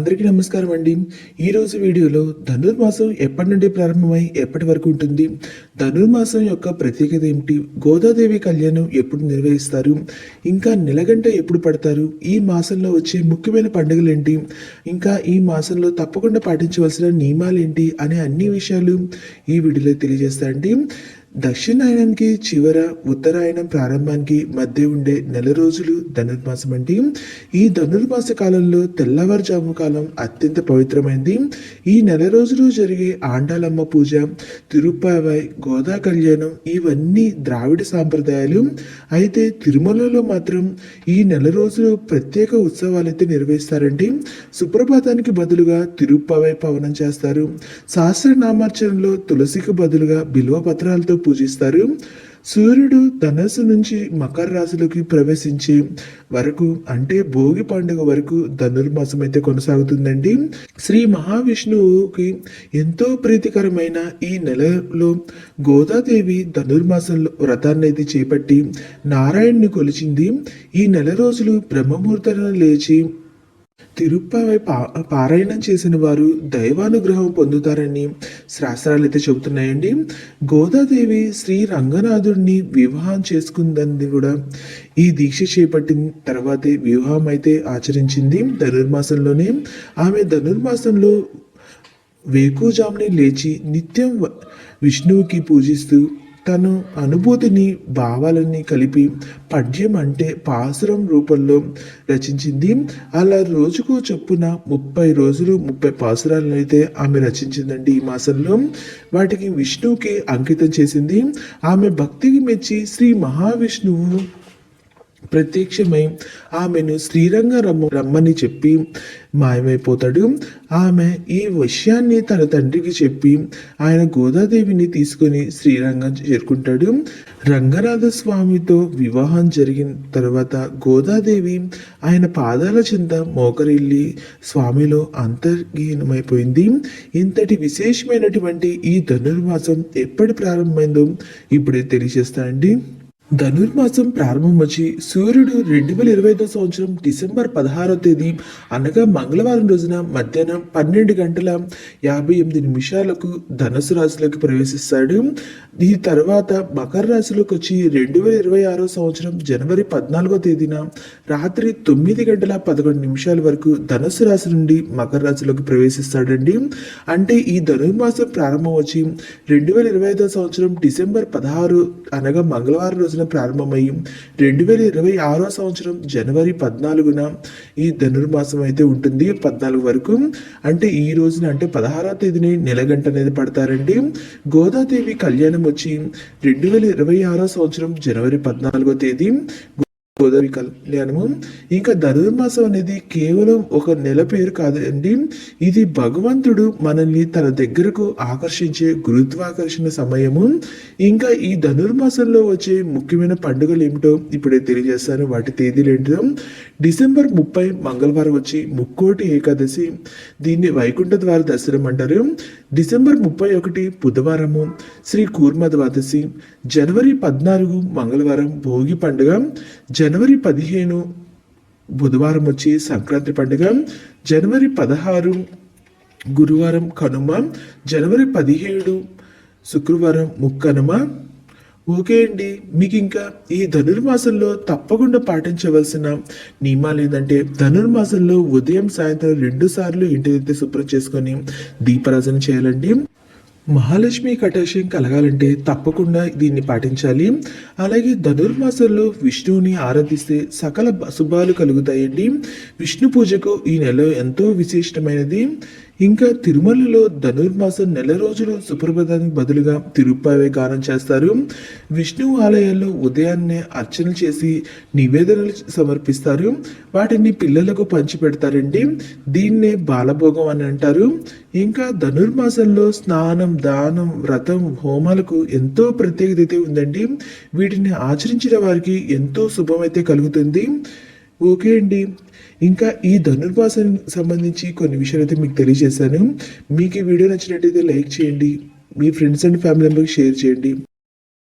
అందరికీ నమస్కారం అండి. ఈరోజు వీడియోలో ధనుర్మాసం ఎప్పటి నుండి ప్రారంభమై ఎప్పటి వరకు ఉంటుంది, ధనుర్మాసం యొక్క ప్రత్యేకత ఏమిటి, గోదాదేవి కళ్యాణం ఎప్పుడు నిర్వహిస్తారు, ఇంకా నెలగంట ఎప్పుడు పడతారు, ఈ మాసంలో వచ్చే ముఖ్యమైన పండుగలు ఏంటి, ఇంకా ఈ మాసంలో తప్పకుండా పాటించవలసిన నియమాలు ఏంటి అనే అన్ని విషయాలు ఈ వీడియోలో తెలియజేస్తాయండి. దక్షిణాయనానికి చివర ఉత్తరాయణం ప్రారంభానికి మధ్య ఉండే నెల రోజులు ధనుర్మాసం అండి. ఈ ధనుర్మాస కాలంలో తెల్లవారుజాము కాలం అత్యంత పవిత్రమైంది. ఈ నెల రోజులు జరిగే ఆండాలమ్మ పూజ, తిరుప్పావై, గోదా కళ్యాణం ఇవన్నీ ద్రావిడ సాంప్రదాయాలు. అయితే తిరుమలలో మాత్రం ఈ నెల రోజులు ప్రత్యేక ఉత్సవాలైతే నిర్వహిస్తారండి. సుప్రభాతానికి బదులుగా తిరుప్పావై పవనం చేస్తారు. సహస్రనామార్చనలో తులసికి బదులుగా బిల్వ పత్రాలతో పూజిస్తారు. సూర్యుడు ధనస్సు నుంచి మకర రాశిలోకి ప్రవేశించే వరకు అంటే భోగి పండుగ వరకు ధనుర్మాసం అయితే కొనసాగుతుందండి. శ్రీ మహావిష్ణువుకి ఎంతో ప్రీతికరమైన ఈ నెలలో గోదాదేవి ధనుర్మాసంలో వ్రతాన్ని అయితే చేపట్టి నారాయణ్ణి కొలిచింది. ఈ నెల రోజులు బ్రహ్మముహూర్తాలను లేచి తిరుప్పావై పారాయణం చేసిన వారు దైవానుగ్రహం పొందుతారని శాస్త్రాలు అయితే చెబుతున్నాయండి. గోదాదేవి శ్రీ రంగనాథుడిని వివాహం చేసుకుందని కూడా ఈ దీక్ష చేపట్టిన తర్వాతే వివాహం అయితే ఆచరించింది ధనుర్మాసంలోనే. ఆమె ధనుర్మాసంలో వేకుజాముని లేచి నిత్యం విష్ణువుకి పూజిస్తూ తను అనుభూతిని భావాలని కలిపి పద్యం అంటే పాసురం రూపంలో రచించింది. అలా రోజుకు చొప్పున 30 రోజులు 30 పాసురాలను అయితే ఆమె రచించిందండి. ఈ మాసంలో వాటికి విష్ణువుకి అంకితం చేసింది. ఆమె భక్తికి మెచ్చి శ్రీ మహావిష్ణువు ప్రత్యక్షమై ఆమెను శ్రీరంగ రమ్మని చెప్పి మాయమైపోతాడు. ఆమె ఈ విషయాన్ని తన తండ్రికి చెప్పి ఆయన గోదాదేవిని తీసుకుని శ్రీరంగం చేరుకుంటాడు. రంగనాథ స్వామితో వివాహం జరిగిన తర్వాత గోదాదేవి ఆయన పాదాల చెంత మోకరిల్లి స్వామిలో అంతర్లీనమైపోయింది. ఇంతటి విశేషమైనటువంటి ఈ ధనుర్మాసం ఎప్పటి ప్రారంభమైందో ఇప్పుడే తెలియజేస్తానండి. ధనుర్మాసం ప్రారంభం వచ్చి సూర్యుడు 2025 సంవత్సరం డిసెంబర్ 16వ తేదీ అనగా మంగళవారం రోజున మధ్యాహ్నం 12:58 ధనుసు రాశిలోకి ప్రవేశిస్తాడు. ఈ తర్వాత మకర రాశిలోకి వచ్చి 2026 సంవత్సరం జనవరి 14వ తేదీన రాత్రి 9:11 వరకు ధనుసు రాశి నుండి మకర రాశిలోకి ప్రవేశిస్తాడండి. అంటే ఈ ధనుర్మాసం ప్రారంభం వచ్చి 2025 సంవత్సరం డిసెంబర్ 16 అనగా మంగళవారం రోజున ప్రారంభమై 2026 సంవత్సరం జనవరి 14న ఈ ధనుర్మాసం అయితే ఉంటుంది 14 వరకు. అంటే ఈ రోజున అంటే 16వ తేదీని నెలగంట అనేది పడతారండి. గోదాదేవి కళ్యాణం వచ్చి 2026 సంవత్సరం జనవరి 14వ తేదీ గోదావరి కళ్యాణము. ఇంకా ధనుర్మాసం అనేది కేవలం ఒక నెల పేరు కాదండి. ఇది భగవంతుడు మనల్ని తన దగ్గరకు ఆకర్షించే గురుత్వాకర్షణ సమయము. ఇంకా ఈ ధనుర్మాసంలో వచ్చే ముఖ్యమైన పండుగలు ఏమిటో ఇప్పుడే తెలియజేస్తాను. వాటి తేదీలు ఏంటో. డిసెంబర్ 30 మంగళవారం వచ్చి ముక్కోటి ఏకాదశి, దీన్ని వైకుంఠ ద్వార దర్శనం అంటారు. డిసెంబర్ 31 బుధవారము శ్రీ కూర్మ ద్వాదశి. జనవరి 14 మంగళవారం భోగి పండుగ. జనవరి 15 బుధవారం వచ్చి సంక్రాంతి పండుగ. జనవరి 16 గురువారం కనుమ. జనవరి 17 శుక్రవారం ముక్కనుమ. ఓకే అండి, మీకు ఇంకా ఈ ధనుర్మాసంలో తప్పకుండా పాటించవలసిన నియమాలు ఏంటంటే ధనుర్మాసంలో ఉదయం సాయంత్రం 2 సార్లు ఇంటిదైతే శుభ్రం చేసుకొని దీపారాధన చేయాలండి. మహాలక్ష్మి కటాక్షం కలగాలంటే తప్పకుండా దీన్ని పాటించాలి. అలాగే ధనుర్మాసంలో విష్ణువుని ఆరాధిస్తే సకల శుభాలు కలుగుతాయండి. విష్ణు పూజకు ఈ నెల ఎంతో విశిష్టమైనది. ఇంకా తిరుమలలో ధనుర్మాసం నెల రోజులు సుప్రభాతానికి బదులుగా తిరుప్పావై గానం చేస్తారు. విష్ణువు ఆలయాల్లో ఉదయాన్నే అర్చన చేసి నివేదనలు సమర్పిస్తారు. వాటిని పిల్లలకు పంచిపెడతారండి. దీన్నే బాలభోగం అని అంటారు. ఇంకా ధనుర్మాసంలో స్నానం, దానం, వ్రతం, హోమాలకు ఎంతో ప్రత్యేకత అయితే ఉందండి. వీటిని ఆచరించిన వారికి ఎంతో శుభమైతే కలుగుతుంది. ఓకే అండి, ఇంకా ఈ ధనుర్మాసానికి సంబంధించి కొన్ని విషయాలు అయితే మీకు తెలియజేశాను. మీకు ఈ వీడియో నచ్చినట్టయితే లైక్ చేయండి, మీ ఫ్రెండ్స్ అండ్ ఫ్యామిలీ మెంబర్కి షేర్ చేయండి.